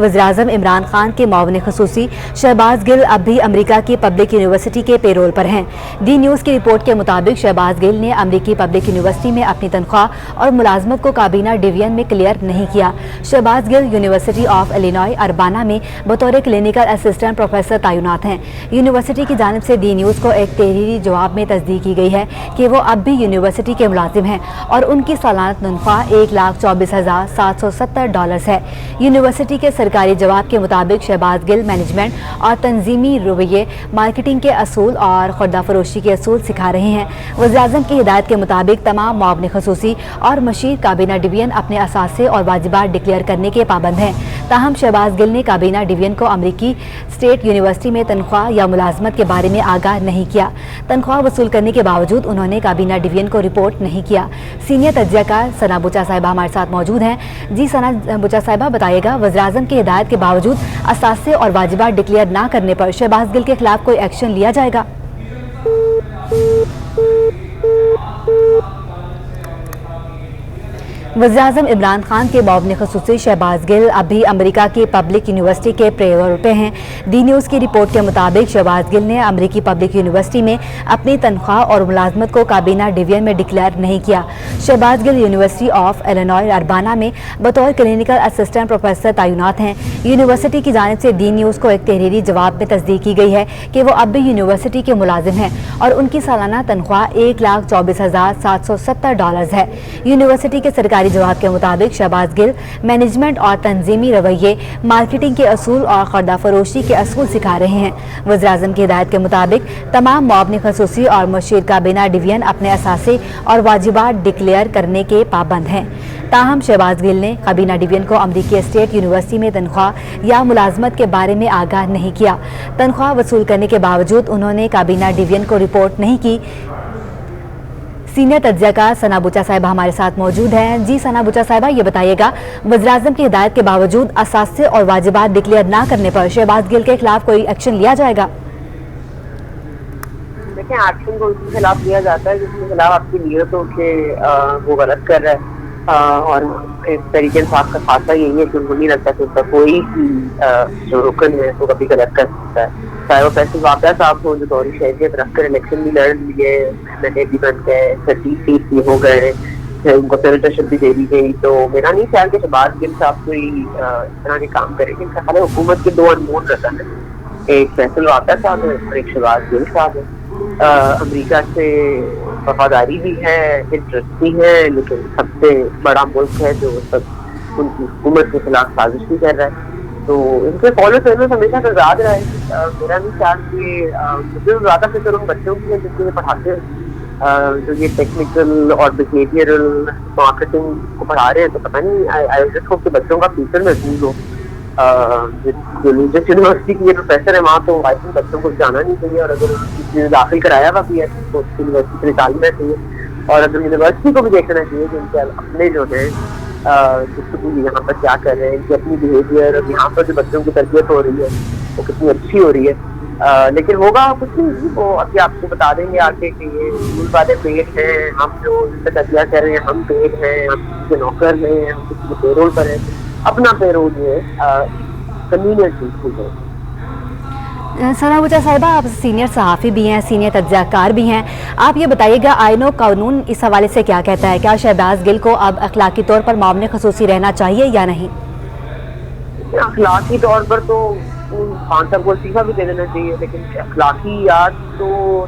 वज़ीर-ए-आज़म इमरान खान के मुआविन ख़ुसूसी शहबाज गिल अब भी अमरीका की पब्लिक यूनिवर्सिटी के पेरोल पर हैं। डी न्यूज़ की रिपोर्ट के मुताबिक शहबाज गिल ने अमरीकी पब्लिक यूनिवर्सिटी में अपनी तनख्वाह और मुलाजमत को काबीना डिवीजन में क्लियर नहीं किया। Shahbaz Gill university of Illinois Urbana में बतौर क्लिनिकल असिस्टेंट प्रोफेसर तैनात हैं। यूनिवर्सिटी की जानिब से डी न्यूज़ को एक तहरीरी जवाब में तस्दीक की गई है कि वो अब भी यूनिवर्सिटी के मुलाजिम हैं और उनकी सालाना तनख्वाह $1,24,770 है। यूनिवर्सिटी के सरकारी जवाब के मुताबिक शहबाज गिल मैनेजमेंट और तंजीमी रवैये, मार्केटिंग के असूल और खुर्दा फरोशी के असूल सिखा रहे हैं। वज़ीर-ए-आज़म की हिदायत के मुताबिक तमाम मुआविन ख़ुसूसी और मशीर काबीना डिवीजन अपने असासे और वाजिबात डिक्लेयर करने के पाबंद हैं। ताहम शहबाज गिल ने काबीना डिवीजन को अमरीकी स्टेट यूनिवर्सिटी में तनख्वाह या मुलाजमत के बारे में आगाह नहीं किया। तनख्वाह वसूल करने के बावजूद उन्होंने काबीना डिवीजन को रिपोर्ट नहीं किया। सीनियर तज्ज़ियाकार सना बुचा साहिबा हमारे साथ मौजूद हैं। जी सना बुचा साहिबा, बताइएगा, वज़ीर-ए-आज़म की हिदायत के बावजूद असासे और वाजिबात डिक्लेयर ना करने पर शहबाज गिल के खिलाफ कोई एक्शन लिया जाएगा? वज़ीर-ए-आज़म इमरान खान के मुआविन ख़ुसूसी शहबाज गिल अभी अमरीका की पब्लिक यूनिवर्सिटी के पेरोल पे हैं। डी न्यूज़ की रिपोर्ट के मुताबिक शहबाज गिल ने अमरीकी पब्लिक यूनिवर्सिटी में अपनी तनख्वाह और मुलाजमत को काबीना डिवीजन में डिक्लेयर नहीं किया। Shahbaz Gill university of Illinois Urbana में बतौर क्लिनिकल असिस्टेंट प्रोफेसर तैनात हैं। यूनिवर्सिटी की जानिब से डी न्यूज़ को एक तहरीरी जवाब में तस्दीक की गई है कि वो अब भी यूनिवर्सिटी के मुलाजिम हैं और उनकी सालाना तनख्वाह $1,24,770 है। यूनिवर्सिटी के सरकारी जवाब के मुताबिक शहबाज गिल मैनेजमेंट और तंजीमी रवैये, मार्केटिंग के असूल और खुर्दा फरोशी के असूल सिखा रहे हैं। वज़ीर-ए-आज़म की हिदायत के मुताबिक तमाम मुआविन ख़ुसूसी और मशीर काबीना डिवीजन अपने असासे और वाजिबात डिक्लेयर करने के पाबंद हैं। ताहम शहबाज गिल ने काबीना डिवीजन को अमरीकी स्टेट यूनिवर्सिटी में तनख्वाह या मुलाजमत के बारे में आगाह नहीं किया। तनख्वाह वसूल करने के बावजूद उन्होंने काबीना डिवीजन को रिपोर्ट नहीं की। सीनियर तज्ज़ियाकार सना बुचा साहिबा हमारे साथ मौजूद हैं। जी सना बुचा साहिबा, ये बताइएगा, वज़ीर-ए-आज़म की हिदायत के बावजूद असासे और वाजिबात डिक्लेयर ना करने पर शहबाज गिल के खिलाफ कोई एक्शन लिया जाएगा? देखें, एक्शन को उसके खिलाफ लिया जाता है जिसके खिलाफ आपकी नीयत हो कि वो गलत कर रहा है, और इस तरीके से आपका फासला यही है कि उनको नहीं लगता कि उसका कोई जो रुकन है वो कभी गलत कर सकता है। चाहे वो फैसल वाक़या साहब हो जो दौरी शहरियत रख कर इलेक्शन भी लड़ लिए, एमएलए भी बन गए, 30 सीट भी हो गए, उनको सेनेटरशिप भी दे दी गई। तो मेरा नहीं ख्याल कि शहबाज गिल साहब कोई इस तरह के काम करेंगे। इनका ख्याल है हुकूमत के दो अनमोल रतन है, एक फैसल वाक़या साहब है और एक शहबाज गिल साहब है। अमेरिका से वफादारी भी है, इंटरेस्ट भी है, लेकिन सबसे बड़ा मुल्क है जो सब उनकी हुकूमत के खिलाफ साजिश भी कर रहा है। तो इनके फॉलो करने हमेशा आजाद रहा है। मेरा नहीं ख्याल कि मुझे ज़्यादा फिक्र उन बच्चों की है जिसको ये पढ़ाते हैं, जो ये टेक्निकल और बिहेवियरल मार्केटिंग को पढ़ा रहे हैं। तो पता नहीं, आई जस्ट होप कि बच्चों का फ्यूचर महफूज हो। जिस यूनिवर्सिटी के प्रोफेसर है वहाँ तो आई थिंक बच्चों को जाना नहीं चाहिए, और अगर किसी दाखिल कराया हुआ भी है तो यूनिवर्सिटी से निकालना चाहिए, और अगर यूनिवर्सिटी को भी देखना चाहिए कि इनके अपने जो है यहाँ पर क्या कर रहे हैं, इनकी अपनी बिहेवियर और यहाँ पर जो बच्चों की तरबियत हो रही है वो कितनी अच्छी हो रही है। लेकिन होगा कुछ नहीं, वो अभी आपको बता देंगे आके कि ये स्कूल वाले पेड हैं, हम जो इनसे तजिया कर रहे हैं हम पेड हैं, हम किसी के नौकर हैं, हम किसी के पेरोल पर हैं। अपना पेरोल जो है कन्वीनियंट चीज है। सना बुचा साहिबा, आप सीनियर सहाफ़ी भी हैं, सीनियर तज्ज़ियाकार भी हैं। आप ये बताइएगा, आईन और कानून इस हवाले से क्या कहता है? क्या शहबाज गिल को अब अखलाकी तौर पर मुआविन ख़ुसूसी रहना चाहिए या नहीं? अखलाकी तौर पर तो खान साहब को इस्तीफा भी दे देना चाहिए, लेकिन अखलाकियात तो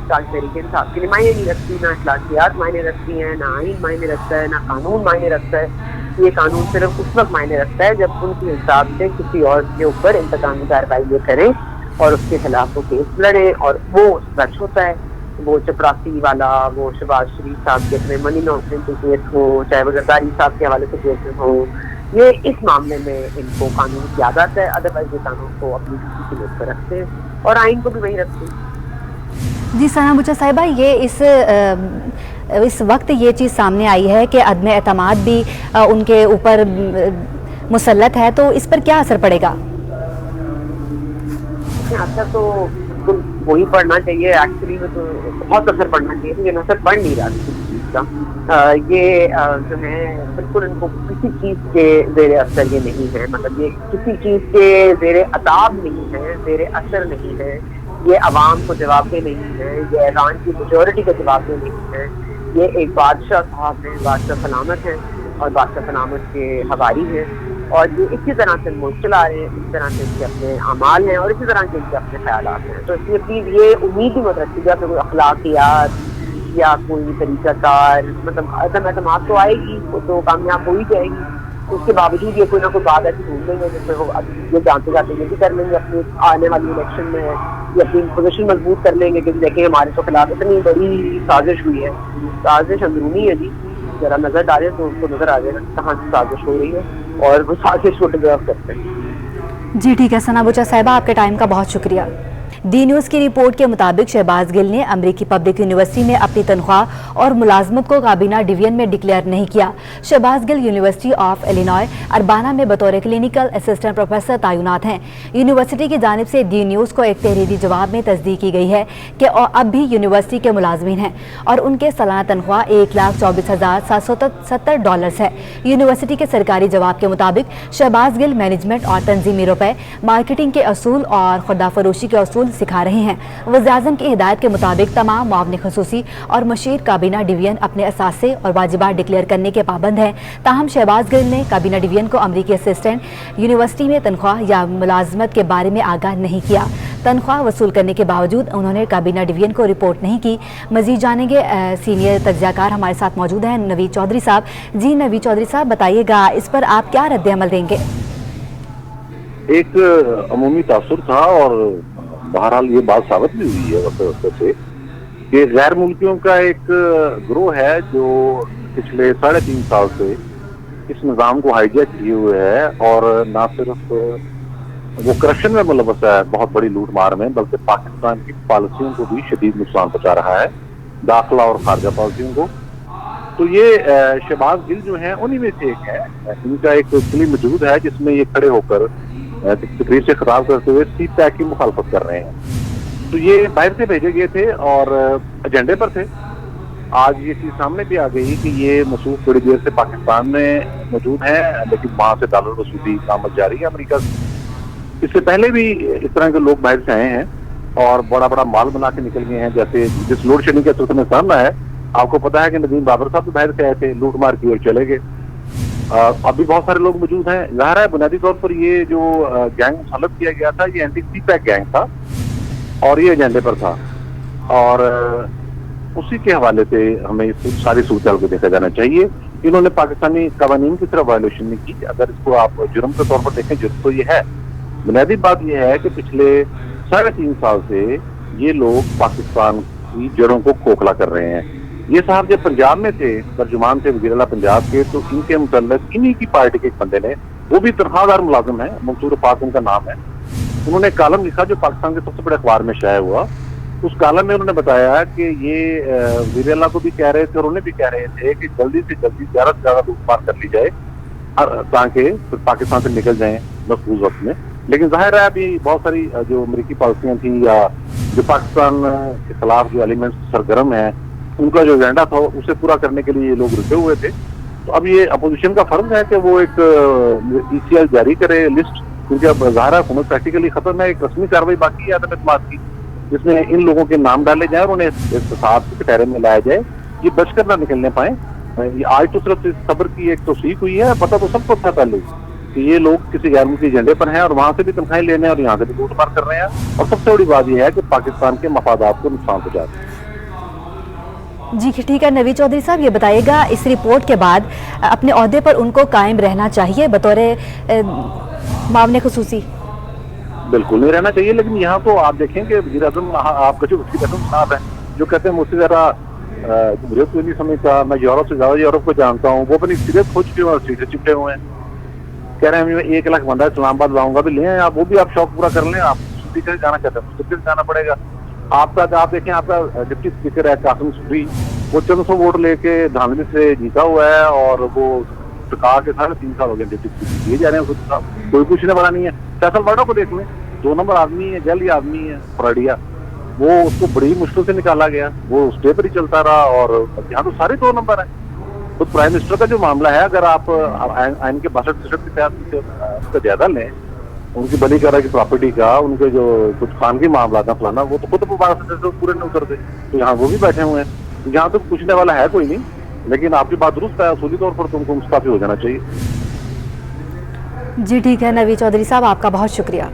ताज तहरीक इंसाफ के लिए मायने नहीं रखती। ना अखलाकियात मायने रखती हैं, ना आइन मायने रखता है, ना कानून मायने रखता है। ये कानून सिर्फ उस वक्त मायने रखता है जब उनके हिसाब से किसी और के ऊपर इंतकामी कार्रवाई ये करें और उसके खिलाफ वो केस लड़े, और वो सच होता है। वो चपरासी वाला, वो शहबाज शरीफ साहब के अपने मनी लॉन्ड्रिंग के केस हो, चाहे वो जरदारी साहब के हवाले से केसेस हो, ये इस मामले में इनको कानून की आदत है। अदरवाइज ये कानून को अपनी किसी की नोट पर रखते हैं और आइन को भी वही रखते हैं। जी सना बुचा साहिबा, ये इस वक्त ये चीज़ सामने आई है कि अदम एतमाद भी उनके ऊपर मुसल्लत है, तो इस पर क्या असर पड़ेगा? असर तो वही पढ़ना चाहिए एक्चुअली में, तो बहुत असर पड़ना चाहिए, लेकिन असर पढ़ नहीं रहा। کا یہ جو ہے بالکل ان کو کسی چیز کے زیر اثر یہ نہیں ہے، مطلب یہ کسی چیز کے زیر عتاب نہیں ہے، زیر اثر نہیں ہے، یہ عوام کو جواب دہ نہیں ہے، یہ ایران کی میجورٹی کا جواب دہ نہیں ہے، یہ ایک بادشاہ صاحب ہیں، بادشاہ سلامت ہیں اور بادشاہ سلامت کے حواری ہیں، اور یہ اسی طرح سے ملک چلا رہے ہیں، اسی طرح سے ان کے اپنے اعمال ہیں اور اسی طرح کے ان کے اپنے خیالات ہیں. تو اس لیے پلیز یہ امید ہی مت رکھیے گا کہ کوئی اخلاقیات یا کوئی طریقہ کار، مطلب عدم اعتماد تو آئے گی، وہ تو کامیاب ہو ہی جائے گی. اس کے باوجود یہ کوئی نہ کوئی بات ایسی ڈھونڈ لیں گے جس میں وہ یہ جانتے جاتے یہ بھی کر لیں گے اپنی آنے والی الیکشن میں، یا اپنی پوزیشن مضبوط کر لیں گے کہ دیکھیں ہمارے تو خلاف اتنی بڑی سازش ہوئی ہے. سازش اندرونی ہے جی، ذرا نظر ڈالیں تو اس کو نظر آ جائے گا کہاں سے سازش ہو رہی ہے اور وہ سازش کو ڈیزرو کرتے ہیں. جی ٹھیک ہے ثنا بچا صاحبہ، آپ کے ٹائم کا بہت شکریہ. ڈی نیوز کی رپورٹ کے مطابق شہباز گل نے امریکی پبلک یونیورسٹی میں اپنی تنخواہ اور ملازمت کو کابینہ ڈویژن میں ڈکلیئر نہیں کیا. شہباز گل یونیورسٹی آف ایلینوائے اربانہ میں بطور کلینیکل اسسٹنٹ پروفیسر تعینات ہیں. یونیورسٹی کی جانب سے ڈی نیوز کو ایک تحریری جواب میں تصدیق کی گئی ہے کہ اب بھی یونیورسٹی کے ملازمین ہیں اور ان کے سالانہ تنخواہ $1,24,770 ہے. یونیورسٹی کے سرکاری جواب کے مطابق شہباز گل مینجمنٹ اور تنظیمی روپے، مارکیٹنگ کے اصول اور خوردہ فروشی کے اصول سکھا رہے ہیں. وزیر اعظم کی ہدایت کے مطابق تمام معاون خصوصی اور مشیر کابینہ ڈویژن اپنے اثاثے اور واجبات ڈکلیئر کرنے کے پابند ہیں. تاہم شہباز گل نے کابینہ ڈویژن کو امریکی اسسٹنٹ یونیورسٹی میں تنخواہ یا ملازمت کے بارے میں آگاہ نہیں کیا. تنخواہ وصول کرنے کے باوجود انہوں نے کابینہ ڈویژن کو رپورٹ نہیں کی. مزید جانیں گے سینئر تجزیہ کار ہمارے ساتھ موجود ہیں نوید چودھری صاحب. جی نوید چودھری صاحب بتائیے گا اس پر آپ کیا رد عمل دیں گے؟ ایک عمومی تاثر تھا اور بہرحال یہ بات ثابت بھی ہوئی ہے وقت سے کہ غیر ملکیوں کا ایک گروہ ہے جو پچھلے 3.5 سال سے اس نظام کو ہائی جیک کیے ہوئے ہے اور نہ صرف وہ کرپشن میں ملوث ہے بہت بڑی لوٹ مار میں، بلکہ پاکستان کی پالیسیوں کو بھی شدید نقصان پہنچا رہا ہے، داخلہ اور خارجہ پالیسیوں کو. تو یہ شہباز گل جو ہیں انہی میں سے ایک ہے. ان کا ایک کلپ موجود ہے جس میں یہ کھڑے ہو کر تقریر سے خطاب کرتے ہوئے سی پیک کی مخالفت کر رہے ہیں. تو یہ باہر سے بھیجے گئے تھے اور ایجنڈے پر تھے. آج یہ چیز سامنے بھی آ گئی کہ یہ مصروف بڑی دیر سے پاکستان میں موجود ہیں، لیکن وہاں سے ڈالر وصولی آمد جاری ہے امریکہ سے. اس سے پہلے بھی اس طرح کے لوگ باہر سے آئے ہیں اور بڑا بڑا مال بنا کے نکل گئے ہیں. جیسے جس لوڈ شیڈنگ کا سلسلہ میں سامنا ہے، آپ کو پتا ہے کہ ندیم بابر صاحب بھی باہر سے آئے تھے، لوٹ مار کی اور چلے گئے. ابھی بہت سارے لوگ موجود ہیں. ظاہر ہے بنیادی طور پر یہ جو گینگ مسلط کیا گیا تھا یہ اینٹی سی پیک گینگ تھا اور یہ ایجنڈے پر تھا، اور اسی کے حوالے سے ہمیں اس ساری صورتحال کو دیکھا جانا چاہیے. انہوں نے پاکستانی قوانین کی طرف وائلیشن نہیں کی. اگر اس کو آپ جرم کے طور پر دیکھیں، جرم تو یہ ہے. بنیادی بات یہ ہے کہ پچھلے 3.5 سال سے یہ لوگ پاکستان کی جڑوں کو کھوکھلا کر رہے ہیں. یہ صاحب جب پنجاب میں تھے، ترجمان تھے وزیر اعلیٰ پنجاب کے، تو ان کے متعلق انہی کی پارٹی کے ایک بندے نے، وہ بھی تنخواہ دار ملازم ہیں، منصور پاک ان کا نام ہے، انہوں نے کالم لکھا جو پاکستان کے سب سے بڑے اخبار میں شائع ہوا. اس کالم میں انہوں نے بتایا کہ یہ وزیر اعلیٰ کو بھی کہہ رہے تھے اور انہیں بھی کہہ رہے تھے کہ جلدی سے جلدی زیادہ سے زیادہ لوٹ مار کر لی جائے تاکہ پاکستان سے نکل جائیں محفوظ وقت میں. لیکن ظاہر ہے ابھی بہت ساری جو امریکی پالیسیاں تھیں یا جو پاکستان کے خلاف جو ایلیمنٹس سرگرم ہیں ان کا جو ایجنڈا تھا اسے پورا کرنے کے لیے یہ لوگ رکے ہوئے تھے. تو اب یہ اپوزیشن کا فرض ہے کہ وہ ایک ECL جاری کرے لسٹ، کیونکہ اب ظاہر ہے حکومت پریکٹیکلی ختم ہے. ایک رسمی کارروائی باقی ہے عدم اعتماد کی، جس میں ان لوگوں کے نام ڈالے جائیں اور انہیں احتساب کے کٹہرے میں لایا جائے، یہ بچ کر نہ نکلنے پائیں. آج تو صرف صبر کی ایک توثیق ہوئی ہے، پتہ تو سب کو تھا پہلے کہ یہ لوگ کسی غیر ملکی ایجنڈے پر ہیں اور وہاں سے بھی تنخواہیں لینے اور یہاں سے بھی لوٹ مار کر رہے ہیں، اور سب سے بڑی بات یہ ہے کہ پاکستان کے مفادات کو نقصان پہنچاتے ہیں. جی ٹھیک ہے نوید چودھری صاحب، یہ بتائیے گا اس رپورٹ کے بعد اپنے عہدے پر ان کو قائم رہنا چاہیے بطور معاون خصوصی؟ بالکل نہیں رہنا چاہیے، لیکن یہاں تو آپ دیکھیں کہ وزیر اعظم آپ کا جو وزیر اعظم صاحب ہیں جو کہتے ہیں مجھ سے ذرا جمہوریت کو نہیں سمجھتا، میں یورپ سے زیادہ یورپ کو جانتا ہوں، وہ اپنی سیریت کھو چکے ہیں، سیٹیں چپٹے ہوئے ہیں، کہہ رہے ہیں میں 1 لاکھ بندہ اسلام آباد لاؤں گا، بھی لیں آپ، وہ بھی آپ شوق پورا کر لیں. آپ اسپیکر جانا چاہتے ہیں اسپیکر جانا پڑے گا. آپ دیکھیں آپ کا ڈپٹی اسپیکر ہے قاسم صفری، وہ 400 ووٹ لے کے دھاندلی سے جیتا ہوا ہے اور وہ ٹکا کے 3.5 سال ہو گئے ڈپٹی اسپیکر دیے جا رہے ہیں، کوئی پوچھنے والا نہیں ہے. فیصل واڈا کو دیکھ لیں، 2 نمبر آدمی ہے، جعلی آدمی ہے، فراڈیا. वो उसको बड़ी मुश्किल से निकाला गया, वो स्टे पर ही चलता रहा। और यहाँ तो सारे 2 नंबर हैं। तो प्राइम मिनिस्टर का जो मामला है, अगर आप आइन के 62 के तहत उसका जायजा लें, उनकी बली करा की प्रॉपर्टी का, उनके जो कुछ खानगी मामला था फलाना, वो तो खुद 12 पूरे नहीं उतरते। तो यहाँ वो भी बैठे हुए हैं। तो यहाँ तो पूछने वाला है कोई नहीं, लेकिन आपकी बात दुरुस्त है, असूली तौर पर तुमको मुस्तफी हो जाना चाहिए। जी ठीक है नवी चौधरी साहब, आपका बहुत शुक्रिया।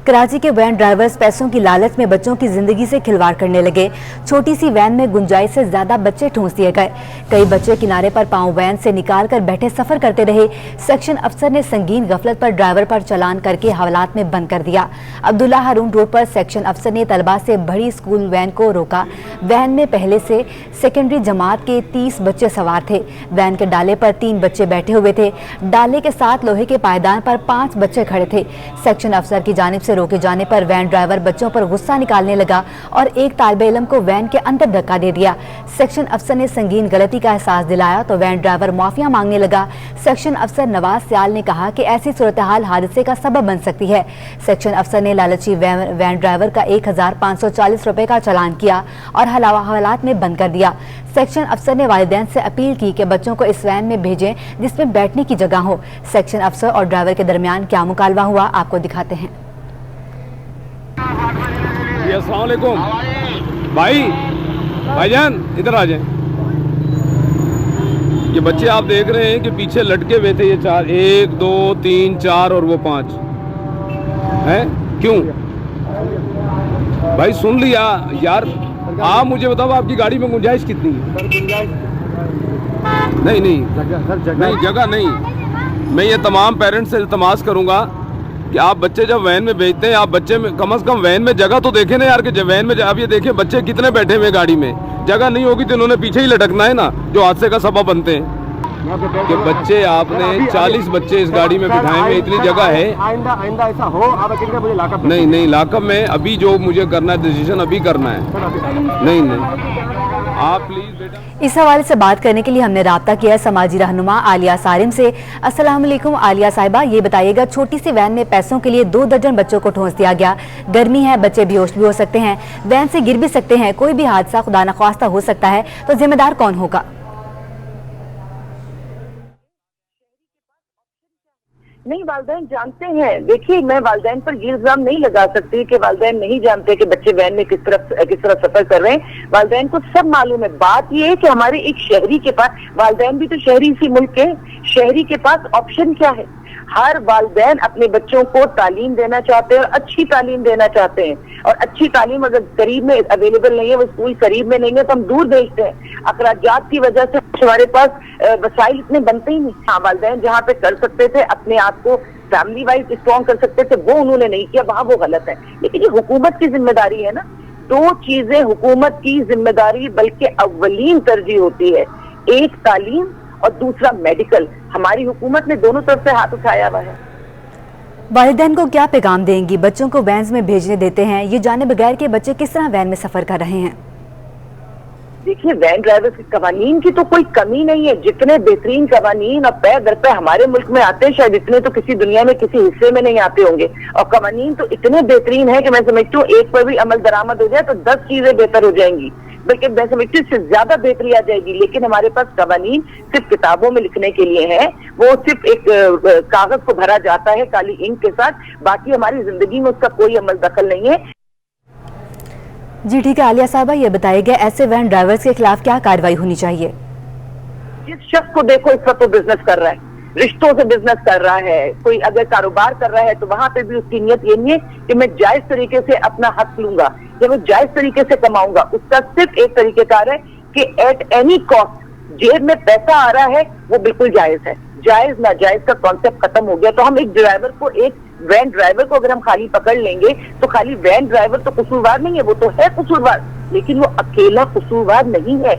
कराची के वैन ड्राइवर्स पैसों की लालच में बच्चों की जिंदगी से खिलवाड़ करने लगे। छोटी सी वैन में गुंजाइश से ज्यादा बच्चे ठूंस दिए गए। कई बच्चे किनारे पर पांव वैन से निकाल कर बैठे सफर करते रहे। सेक्शन अफसर ने संगीन गफलत पर ड्राइवर पर चालान करके हवालात में बंद कर दिया। अब्दुल्ला हारून रोड पर सेक्शन अफसर ने तलबा से भरी स्कूल वैन को रोका। वैन में पहले से सेकेंडरी जमात के 30 बच्चे सवार थे। वैन के डाले पर 3 बच्चे बैठे हुए थे। डाले के साथ लोहे के पायदान पर 5 बच्चे खड़े थे। सेक्शन अफसर की जानिब से रोके जाने पर वैन ड्राइवर बच्चों पर गुस्सा निकालने लगा और एक तालिबे इल्म को वैन के अंदर धक्का दे दिया। सेक्शन अफसर ने संगीन गलती का एहसास दिलाया तो वैन ड्राइवर माफिया मांगने लगा। सेक्शन अफसर नवाज सियाल ने कहा कि ऐसी सूरत हाल हादसे का सबब बन सकती है। सेक्शन अफसर ने लालची वैन ड्राइवर का 1540 रुपए का चालान किया और हवालात में बंद कर दिया। सेक्शन अफसर ने वालिदैन से अपील की कि बच्चों को इस वैन में भेजें जिसमें बैठने की जगह हो। सेक्शन अफसर और ड्राइवर के दरमियान क्या मुकालवा हुआ, आपको दिखाते हैं। अस्सलाम वालेकुम भाईजान, इधर आ जाएं। ये बच्चे आप देख रहे हैं कि पीछे लटके हुए थे, ये 4, 1 2 3 4 और वो 5 हैं। क्यों भाई? सुन लिया यार, आप मुझे बताओ आपकी गाड़ी में गुंजाइश कितनी है? नहीं जगह नहीं। मैं ये तमाम पेरेंट्स से इल्तमास करूंगा कि आप बच्चे जब वैन में भेजते हैं, आप बच्चे में कम से कम वैन में जगह तो देखें ना यार, कि वैन में आप ये देखें बच्चे कितने बैठे हुए गाड़ी में। जगह नहीं होगी तो इन्होंने पीछे ही लटकना है ना, जो हादसे का सबब बनते हैं। कि बच्चे आपने 40 बच्चे इस गाड़ी में बिठाए हुए, इतनी जगह है। आइंदा ऐसा हो आप मुझे लाकअप नहीं लाकअप में अभी जो मुझे करना है, डिसीजन अभी करना है। नहीं आप प्लीज बेटा। इस हवाले से बात करने के लिए हमने राब्ता किया समाजी रहनुमा आलिया सारिम से। अस्सलाम वालेकुम आलिया साहिबा, ये बताइएगा छोटी सी वैन में पैसों के लिए 2 दर्जन बच्चों को ठूंस दिया गया। गर्मी है, बच्चे बेहोश भी हो सकते हैं, वैन से गिर भी सकते हैं, कोई भी हादसा खुदा न ख्वास्ता हो सकता है, तो जिम्मेदार कौन होगा? नहीं, वालिदैन जानते हैं। देखिए, मैं वालिदैन पर ये इल्जाम नहीं लगा सकती कि वालिदैन नहीं जानते कि बच्चे वैन में किस तरह सफर कर रहे हैं। वालिदैन को सब मालूम है। बात ये है कि हमारे एक शहरी के पास, वालिदैन भी तो शहरी इसी मुल्क के, शहरी के पास ऑप्शन क्या है? हर वालिदैन अपने बच्चों को तालीम देना चाहते हैं और अच्छी तालीम देना चाहते हैं। और अच्छी तालीम अगर करीब में अवेलेबल नहीं है, वो स्कूल करीब में नहीं है, तो हम दूर भेजते हैं। अखराजात की वजह से हमारे पास वसाइल इतने बनते ही नहीं। हाँ, वालिदैन जहाँ पे कर सकते थे अपने आप को फैमिली वाइज स्ट्रॉन्ग कर सकते थे, वो उन्होंने नहीं किया, वहाँ वो गलत है। लेकिन ये हुकूमत की जिम्मेदारी है ना। 2 चीजें हुकूमत की जिम्मेदारी बल्कि अव्वलीन तरजीह होती है, एक तालीम और दूसरा मेडिकल। हमारी हुकूमत ने दोनों तरफ से हाथ उठाया हुआ है। वालिदैन को क्या पैगाम देंगी? बच्चों को वैन में भेजने देते हैं, ये जाने बगैर के बच्चे किस तरह वैन में सफर कर रहे हैं? देखिए, वैन ड्राइवर्स के कवानीन की तो कोई कमी नहीं है। जितने बेहतरीन कवानीन और पे दर पे हमारे मुल्क में आते हैं, शायद इतने तो किसी दुनिया में किसी हिस्से में नहीं आते होंगे। और कवानीन तो इतने बेहतरीन है कि मैं समझती हूँ एक पर भी अमल दरामद हो जाए तो 10 चीजें बेहतर हो जाएंगी, बल्कि मैं समझती हूँ इससे ज्यादा बेहतरी आ जाएगी। लेकिन हमारे पास कवानीन सिर्फ किताबों में लिखने के लिए है, वो सिर्फ एक कागज को भरा जाता है काली इंक के साथ, बाकी हमारी जिंदगी में उसका कोई अमल दखल नहीं है। जी ठीक है आलिया साहिबा, ये बताइएगा ऐसे वैन ड्राइवर्स के खिलाफ क्या कार्रवाई होनी चाहिए? जिस शख्स को देखो इस वक्त तो बिजनेस कर रहा है, रिश्तों से बिजनेस कर रहा है, कोई अगर कारोबार कर रहा है तो वहां पे भी उसकी नियत ये नहीं है कि मैं जायज तरीके से अपना हक लूंगा या मैं जायज तरीके से कमाऊंगा। उसका सिर्फ एक तरीकेकार है कि एट एनी कॉस्ट जेब में पैसा आ रहा है वो बिल्कुल जायज है। जायज नाजायज का कॉन्सेप्ट खत्म हो गया। तो हम एक ड्राइवर को, एक वैन ड्राइवर को अगर हम खाली पकड़ लेंगे तो खाली वैन ड्राइवर तो कसूरवार नहीं है, वो तो है कसूरवार, लेकिन वो अकेला कसूरवार नहीं है।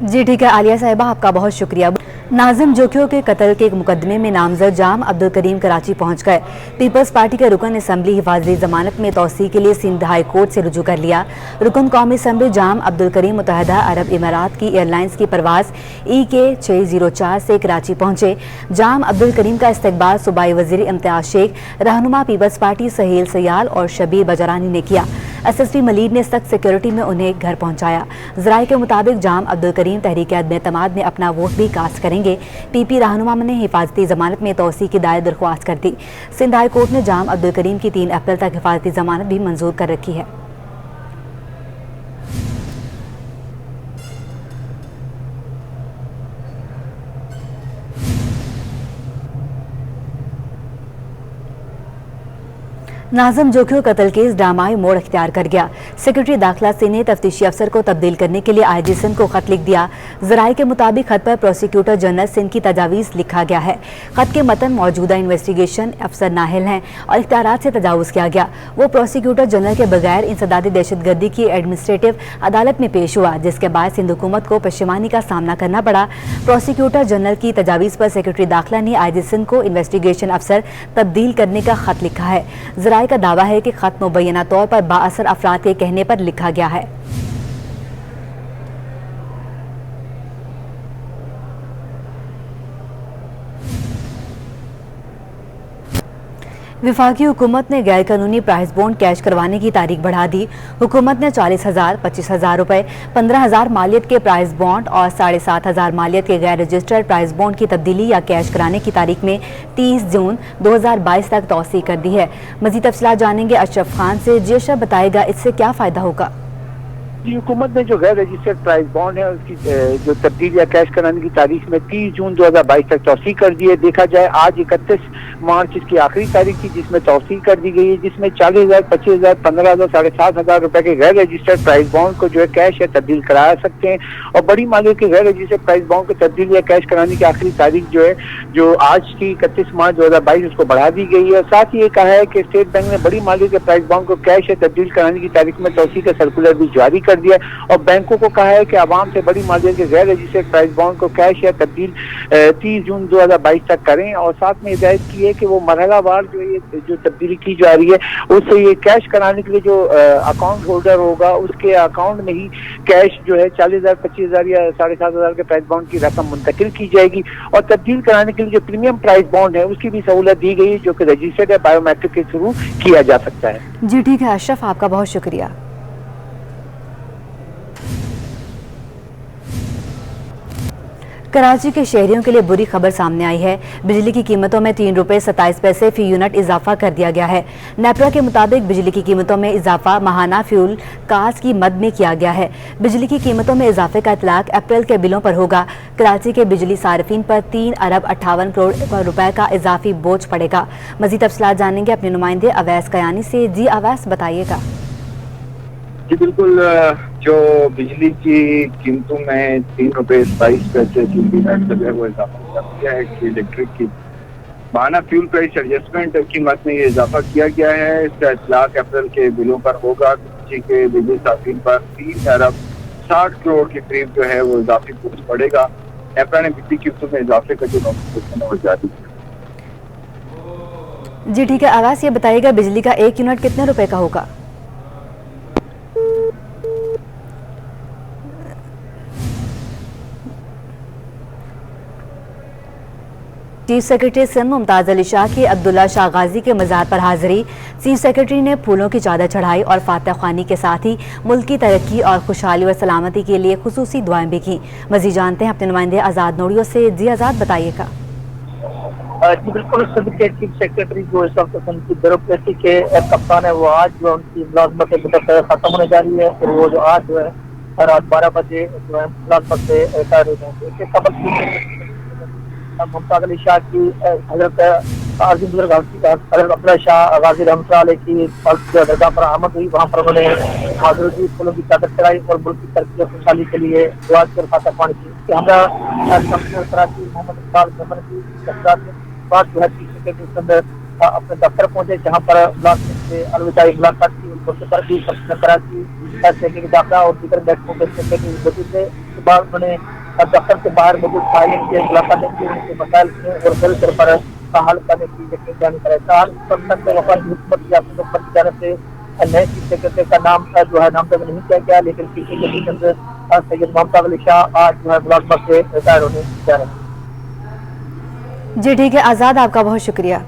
जी ठीक है आलिया साहिबा, आपका बहुत शुक्रिया। नाजिम जोखियों के कत्ल के एक मुकदमे में नामजद जाम अब्दुल करीम कराची पहुंच गए। पीपल्स पार्टी के रुकन असम्बली हिफाजती जमानत में तौसीक के लिए सिंध हाई कोर्ट से रुजू कर लिया। रुकन कौमी असम्बली जाम अब्दुल करीम मुत्तहदा अरब इमारात की एयरलाइंस की परवाज़ EK 604 से कराची पहुंचे। जाम अब्दुल करीम का इस्तकबाल सूबाई वज़ीर इम्तियाज शेख, रहनुमा पीपल्स पार्टी सहील सयाल और शबीर बजरानी ने किया। SSP मलीद ने सख्त सिक्योरिटी में उन्हें घर पहुंचाया। ज़राए के मुताबिक जाम अब्दुल करीम तहरीक-ए-एतमाद में अपना वोट भी कास्ट करेंगे। PP रहनुमा ने हिफाजती जमानत में तौसीक की दायर दरख्वास्त कर दी। सिंध हाई कोर्ट ने जाम अब्दुल करीम की 3 अप्रैल तक हिफाजती जमानत भी मंजूर कर रखी है। नाज़िम जोखियों कत्ल केस ड्रामाई मोड़ अख्तियार कर गया। सेक्रेटरी दाखिला सिंह ने तफ्तीशी अफसर को तब्दील करने के लिए IG सिंध को खत लिख दिया। ज़राए के मुताबिक खत पर प्रोसिक्यूटर जनरल सिंध की तजावीज़ लिखा गया है। खत के मतन मौजूदा इन्वेस्टिगेशन अफसर नाहिल हैं और इख्तियारात से तजावुज़ किया गया। वो प्रोसिक्यूटर जनरल के बगैर इंसदादी दहशतगर्दी की एडमिनिस्ट्रेटिव अदालत में पेश हुआ, जिसके बाद सिंध हुकूमत को पशेमानी का सामना करना पड़ा। प्रोसिक्यूटर जनरल की तजावीज़ पर सेक्रेटरी दाखिला ने IG सिंध को इन्वेस्टिगेशन अफसर तब्दील करने का खत लिखा है। ज़राए का दावा है कि खत मुबैना तौर पर बाअसर अफराद के कहने पर लिखा गया है। वफाकी हुकूमत ने गैर कानूनी प्राइस बॉन्ड कैश करवाने की तारीख बढ़ा दी। हुकूमत ने 40,000, 25,000 रुपए, 15,000 मालियत के प्राइस बॉन्ड और 7,500 मालियत के गैर रजिस्टर्ड प्राइस बॉन्ड की तब्दीली या कैश कराने की तारीख में 30 जून 2022 तक तौसी कर दी है। मज़ीद तफसीलात जानेंगे अशरफ खान से। जी अशरफ, बताएगा इससे क्या फ़ायदा होगा? जी, हुकूमत ने जो गैर रजिस्टर्ड प्राइस बॉन्ड है उसकी जो तब्दील या कैश कराने की तारीख में 30 जून 2022 तक तौसी कर दी है। देखा जाए आज 31 मार्च इसकी आखिरी तारीख थी जिसमें तौसी कर दी गई है, जिसमें 40,000, 25,000, 15,000, 7,500 रुपए के गैर रजिस्टर्ड प्राइस बॉन्ड को जो है कैश या तब्दील करा सकते हैं। और बड़ी मालियत के गैर रजिस्टर्ड प्राइस बॉन्ड को तब्दील या कैश कराने की आखिरी तारीख जो है जो आज की 31 मार्च 2022 उसको बढ़ा दी गई है। और साथ ही ये कहा है कि स्टेट बैंक ने बड़ी मालियत के प्राइस बॉन्ड को कैश या तब्दील कराने की तारीख में तौसी का सर्कुलर भी जारी कर दिया और बैंकों को कहा है कि आवाम से बड़ी मालियत के गैर रजिस्टर्ड प्राइस बॉन्ड को कैश या तब्दील 30 जून 2022 तक करें। और साथ में हिदायत की है कि वो मरहलावार जो ये जो तब्दीली की जा रही है उससे ये कैश कराने के लिए जो अकाउंट होल्डर होगा उसके अकाउंट में ही कैश जो है 40,000, 25,000 या 7,500 के प्राइस बॉन्ड की रकम मुंतकिल की जाएगी। और तब्दील कराने के लिए जो प्रीमियम प्राइस बॉन्ड है उसकी भी सहूलत दी गई है जो कि रजिस्टर्ड है, बायोमेट्रिक के थ्रू किया जा सकता है। जी ठीक है अशरफ, आपका बहुत शुक्रिया। कराची के शहरियों के लिए बुरी खबर सामने आई है। बिजली की कीमतों में 3 रुपये 27 पैसे फी यूनिट इजाफा कर दिया गया है। नेपरा के मुताबिक बिजली की कीमतों में इजाफा माहाना फ्यूल कास्ट की मद में किया गया है। बिजली की कीमतों में इजाफे का इतलाक अप्रैल के बिलों पर होगा। कराची के बिजली सार्फिन पर 3 अरब 58 करोड़ रुपए का इजाफी बोझ पड़ेगा। मजीद तफसीलात जानेंगे अपने नुमाइंदे अवैस कयानी से। जी अवैस, बताइएगा। जी बिल्कुल, जो बिजली की कीमतों में 3 रुपये 27 पैसे जो है वो इजाफा कर दिया है कि इलेक्ट्रिक की माना फ्यूल प्राइस एडजस्टमेंट की मद में ये इजाफा किया गया है। इसका इतलाक अप्रैल के बिलों पर होगा। कराची के बिजली सार्फिन पर 3 अरब 60 करोड़ के करीब जो है वो इजाफी बोझ पड़ेगा। नेपरा ने बिजली कीमतों में इजाफे का जो नोटिफिकेशन है वो जारी किया। जी ठीक है अवैस, ये बताइएगा बिजली का 1 यूनिट कितने रुपए का होगा? चीफ सेक्रेटरी सिंध मुमताज अली शाह की अब्दुल्ला शाह गाजी के मज़ार पर हाजिरी। चीफ सेक्रेटरी ने फूलों की चादर चढ़ाई और फातह ख्वानी के साथ ही मुल्क की तरक्की और खुशहाली और सलामती के लिए खुसूसी दुआएं भी की। मज़ीद जानते हैं अपने नुमाइंदे आज़ाद नोड़ियों से। जी आज़ाद, बताइएगा। जी बिल्कुल, सिंध के चीफ सेक्रेटरी जो इस वक्त सिंध की ब्यूरोक्रेसी के कप्तान है वो आज जो उनकी मुलाजमत खत्म होने जा रही है, फिर वो जो आज जो है रात 12 बजे जो है मुलाजमत से रिटायर हो जाएंगे। इसके कबल मुमताज अली शाह की हजरत अब्दुल्ला शाह गाजी रहमतुल्लाह अलैह की दरगाह पर आमद हुई। वहाँ पर उन्होंने हाजिर की फूलों की चादर चढ़ाई और मुल्क की तरक्की और खुशहाली के लिए दुआ की और फातह ख्वानी की। हमरा कराची मोहम्मद इकबाल मेमन की बाद जो है चीफ सेक्रेटरी अपने दफ्तर पहुंचे जहाँ पर मुलाजिम से अलविदाई मुलाकात की। उनके पर भी कराची फैसले के दाखिला और दीगर बैठकों के सेक्रेटरी मौजूद थे। उसके बाद उन्होंने दफ्तर के बाहर मौजूद फाइलिंग की मुलाकातें की, उनके मसाइल की और फौरी तौर पर हल करने की यकीन दहानी कराई। ताल तक वफाकी हुकूमत या हुकूमत की जानब से नए चीफ सेक्रेटरी का नाम जो है नामजद नहीं किया गया, लेकिन पीछे के बीच सैयद मुमताज अली शाह आज जो है मुलाजमत से रिटायर होने जा रहे हैं। जी ठीक है आज़ाद, आपका बहुत शुक्रिया।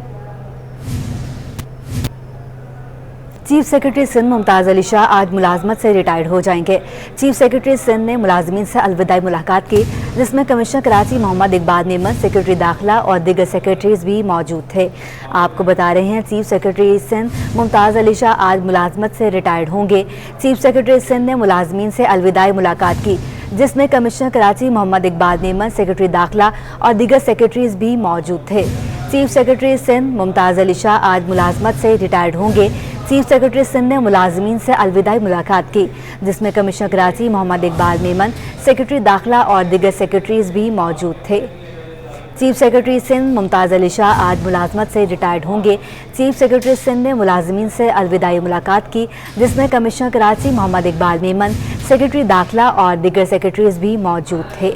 चीफ सेक्रेटरी सिंध मुमताज़ अली शाह आज मुलाजमत से रिटायर्ड हो जाएंगे। चीफ सेक्रेटरी सिंध ने मुलाजमीन से अलविदाई मुलाकात की, जिसमें कमिश्नर कराची मोहम्मद इकबाल नेमत, सेक्रेटरी दाखिला और दीगर सेक्रेटरीज भी मौजूद थे। आपको बता रहे हैं चीफ सेक्रेटरी सिंध मुमताज़ अली शाह आज मुलाजमत से रिटायर्ड होंगे। चीफ सेक्रेटरी सिंध ने मुलाजमीन से अलविदाई मुलाकात की, जिसमें कमिश्नर कराची मोहम्मद इकबाल नेमत, सेक्रेटरी दाखिला और दीगर सेक्रेटरीज भी मौजूद थे। चीफ सेक्रेटरी सिंध मुमताज़ अली शाह आज मुलाजमत से रिटायर्ड होंगे। चीफ सेक्रेटरी सिंध ने मुलाजमीन से अलविदाई मुलाकात की, जिसमें कमिश्नर कराची मोहम्मद इकबाल मेमन, सेक्रेटरी दाखिला और दीगर सेक्रेटरीज भी मौजूद थे। चीफ सेक्रेटरी सिंध मुमताज़ अली शाह आज मुलाजमत से रिटायर्ड होंगे। चीफ सेक्रेटरी सिंध ने मुलाजमीन से अलविदाई मुलाकात की, जिसमें कमिश्नर कराची मोहम्मद इकबाल मेमन, सेक्रेटरी दाखिला और दीगर सेक्रेटरीज भी मौजूद थे।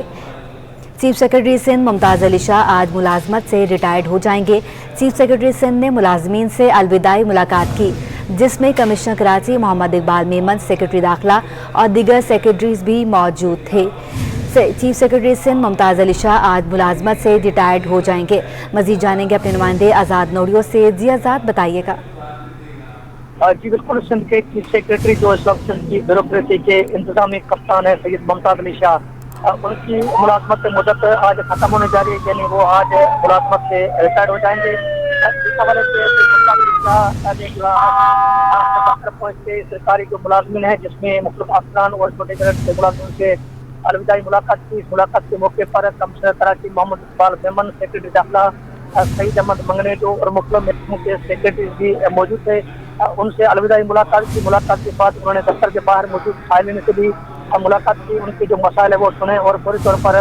चीफ सेक्रेटरी सिंध मुमताज़ अली शाह आज मुलाजमत से रिटायर्ड हो जाएंगे। चीफ सेक्रेटरी सिंध ने मुलाजमीन से अलविदाई मुलाकात की, जिसमें कमिश्नर कराची मोहम्मद इकबाल मेमन, सेक्रेटरी दाखिला और दीगर सेक्रेटरीज भी मौजूद थे। चीफ सेक्रेटरी सिंध मुमताज़ अली शाह आज मुलाजमत से रिटायर्ड हो जाएंगे। मज़ीद जानेंगे अपने नुमाइंदे आज़ाद नोडियो से। जी आज़ाद, बताइएगा। जी बिल्कुल, सिंध के चीफ सेक्रेटरी जो इस वक्त सिंध की ब्यूरोक्रेसी के इंतजामी कप्तान है सैयद मुमताज़ अली शाह, उनकी मुलाजमत मुद्दत आज खत्म होने जा रही है, यानी वो आज मुलाजमत से रिटायर्ड हो जाएंगे। इस हवाले से पहुंचते सरकारी जो मुलाजमीन है, जिसमें मुख्तलिफ अफसरान और छोटे के मुलाजमीन से अलविदाई मुलाकात की। इस मुलाकात के मौके पर कमिश्नर कराची मोहम्मद इकबाल मेमन, सेक्रेटरी दाखिला सईद अहमद मंगनेटो और मुख्तलिफ महकमों के सेक्रेटरी भी मौजूद थे। उनसे अलविदाई मुलाकात की। मुलाकात के बाद उन्होंने दफ्तर के बाहर मौजूद फाइलिन से भी मुलाकात की, उनके जो मसाइल है वो सुने और फौरी तौर पर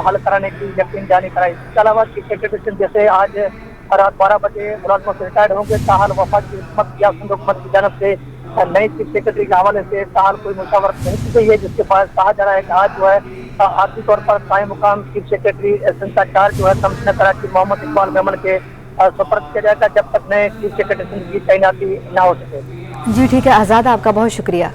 हल कराने की यकीन दहानी कराई। इसके अलावा चीफ सेक्रेटरी सिंध जैसे आज रात 12 बजे मुलाजमत से रिटायर्ड होंगे। ताहाल वफाकी हुकूमत या सिंध हुकूमत की जानब से नई चीफ सेक्रेटरी के हवाले से ताहाल कोई मुशावरत नहीं की गई है, जिसके बाद कहा जा रहा है कि आज जो है आर्थिक तौर पर कायम मुकाम चीफ सेक्रेटरी सिंध का चार्ज जो है कमिश्नर कराची मोहम्मद इकबाल मेमन के सुपर्द किया जाएगा, जब तक नए चीफ सेक्रेटरी सिंध की तैनाती न हो सके। जी ठीक है आज़ाद, आपका बहुत शुक्रिया।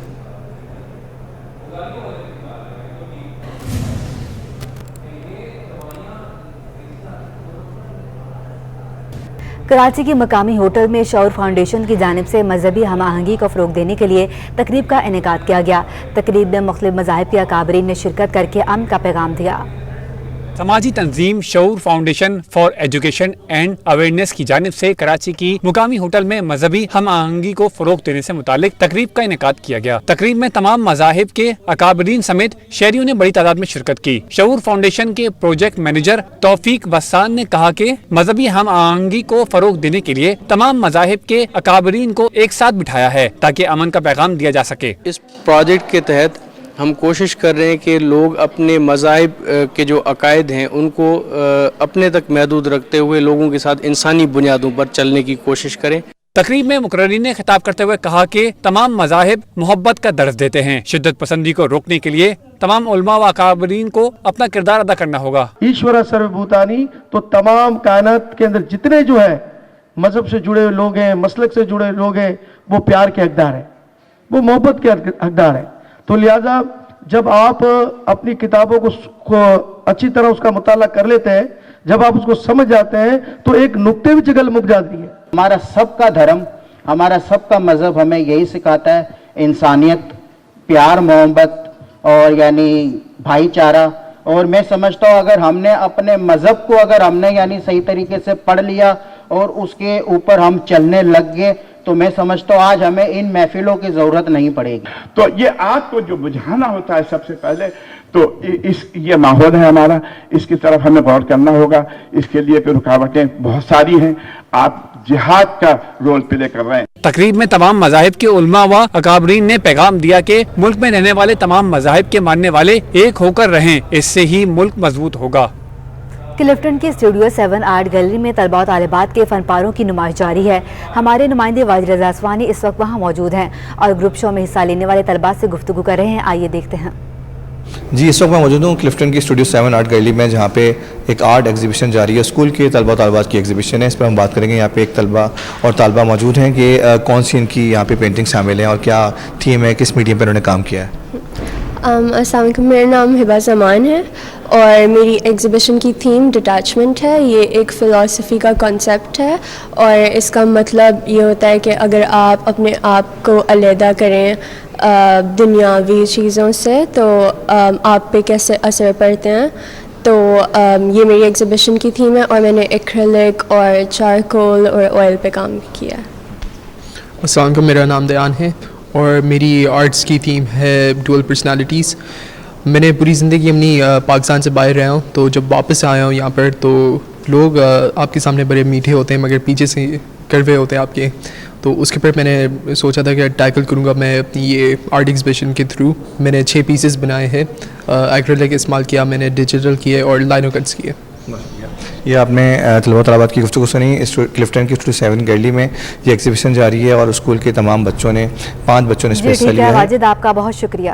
कराची की मकामी होटल में शऊर फाउंडेशन की जानिब से मजहबी हम आहंगी को फ़रोग देने के लिए तकरीब का इनेकाद किया गया। तकरीब में मुख्तलिफ मज़ाहिब के अकाबरीन ने शिरकत करके अमन का पैगाम दिया। समाजी तंजीम Shaoor foundation for education and awareness की जानिब से कराची की मुकामी होटल में मजहबी हम आहंगी को फरोग देने से मुतालिक तकरीब का इनेकाद किया गया। तकरीब में तमाम मज़ाहिब के अकाबरीन समेत शहरियों ने बड़ी तादाद में शिरकत की। शऊर फाउंडेशन के प्रोजेक्ट मैनेजर तौफीक वस्सान ने कहा कि मजहबी हम आहंगी को फरोग देने के लिए तमाम मज़ाहिब के अकाबरीन को एक साथ बिठाया है, ताकि अमन का पैगाम दिया जा सके। इस प्रोजेक्ट के तहत हम कोशिश कर रहे हैं कि लोग अपने मज़ाहिब के जो अकायद हैं उनको अपने तक महदूद रखते हुए लोगों के साथ इंसानी बुनियादों पर चलने की कोशिश करें। तकरीब में मुकर्रिरीन ने खिताब करते हुए कहा कि तमाम मज़ाहिब मोहब्बत का दर्ज देते हैं। शिद्दत पसंदी को रोकने के लिए तमाम उलमा व अकाबरीन को अपना किरदार अदा करना होगा। ईश्वर सर्वभूतानी, तो तमाम कायनात के अंदर जितने जो है मजहब से जुड़े लोग हैं, मसलक से जुड़े लोग हैं, वो प्यार के हकदार हैं, वो मोहब्बत के हकदार हैं। तो लिहाजा जब आप अपनी किताबों को अच्छी तरह उसका मुताला कर लेते हैं, जब आप उसको समझ जाते हैं, तो एक नुक्ते भी जगल मुक जाती है। हमारा सबका धर्म, हमारा सबका मजहब हमें यही सिखाता है, इंसानियत, प्यार, मोहब्बत और यानी भाईचारा। और मैं समझता हूँ अगर हमने अपने मजहब को अगर हमने यानी सही तरीके से पढ़ लिया और उसके ऊपर हम चलने लग गए, तो मैं समझता हूँ आज हमें इन महफिलों की जरूरत नहीं पड़ेगी। तो ये आग को जो बुझाना होता है सबसे पहले, तो ये माहौल है हमारा, इसकी तरफ हमें गौर करना होगा। इसके लिए रुकावटें बहुत सारी हैं, आप जिहाद का रोल प्ले कर रहे हैं। तकरीब में तमाम मज़ाहिब के उलमा व अकाबरीन ने पैगाम दिया कि मुल्क में रहने वाले तमाम मज़ाहिब के मानने वाले एक होकर रहें, इससे ही मुल्क मजबूत होगा। क्लिफ्टन की स्टूडियो 7 आर्ट गैलरी में तलबा और तालिबात के फनपारों की नुमाइश जारी है। हमारे नुमाइंदे वाजिद रज़ा असवानी इस वक्त वहाँ मौजूद हैं और ग्रुप शो में हिस्सा लेने वाले तलबा से गुफ्तगू कर रहे हैं। आइए देखते हैं। جی اس وقت میں موجود ہوں کلفٹن کی اسٹوڈیو 7 آرٹ گیلری میں، جہاں پہ ایک آرٹ ایگزیبیشن جاری ہے، اسکول کے طلبہ و طالبات کی ایگزیبیشن ہے. اس پر ہم بات کریں گے. یہاں پہ ایک طلبہ اور طالبہ موجود ہیں کہ کون سی ان کی یہاں پہ پینٹنگ شامل ہیں اور کیا تھیم ہے، کس میڈیم پہ انہوں نے کام کیا ہے. السلام علیکم، میرا نام ہبا زمان ہے اور میری ایگزیبیشن کی تھیم ڈٹیچمنٹ ہے. یہ ایک فلاسفی کا کانسیپٹ ہے اور اس کا مطلب یہ ہوتا ہے کہ اگر آپ اپنے آپ کو علیحدہ کریں دنیاوی چیزوں سے تو آپ پہ کیسے اثر پڑتے ہیں. تو یہ میری ایگزیبیشن کی تھیم ہے اور میں نے ایکریلک اور چارکول اور آئل پہ کام کیا ہے. السلام علیکم، میرا نام دیان ہے اور میری آرٹس کی تھیم ہے ڈوئل پرسنالٹیز. میں نے پوری زندگی اپنی پاکستان سے باہر رہا ہوں، تو جب واپس آیا ہوں یہاں پر تو لوگ آپ کے سامنے بڑے میٹھے ہوتے ہیں مگر پیچھے سے کڑوے ہوتے ہیں آپ کے. تو اس کے اوپر میں نے سوچا تھا کہ ٹیکل کروں گا میں اپنی یہ آرٹ ایگزیبیشن کے تھرو. میں نے 6 پیسز بنائے ہیں، ایکریلک استعمال کیا، میں نے ڈیجیٹل کیے اور لائنو کٹس کیے. یہ آپ نے طلبہ طالبات کی گفتگو سنی. کلفٹن کی اسٹوڈیو 7 گیلری میں یہ ایگزیبیشن جاری ہے اور اسکول کے تمام بچوں نے 5 بچوں نے اس میں حصہ لیا ہے. واجد آپ کا بہت شکریہ.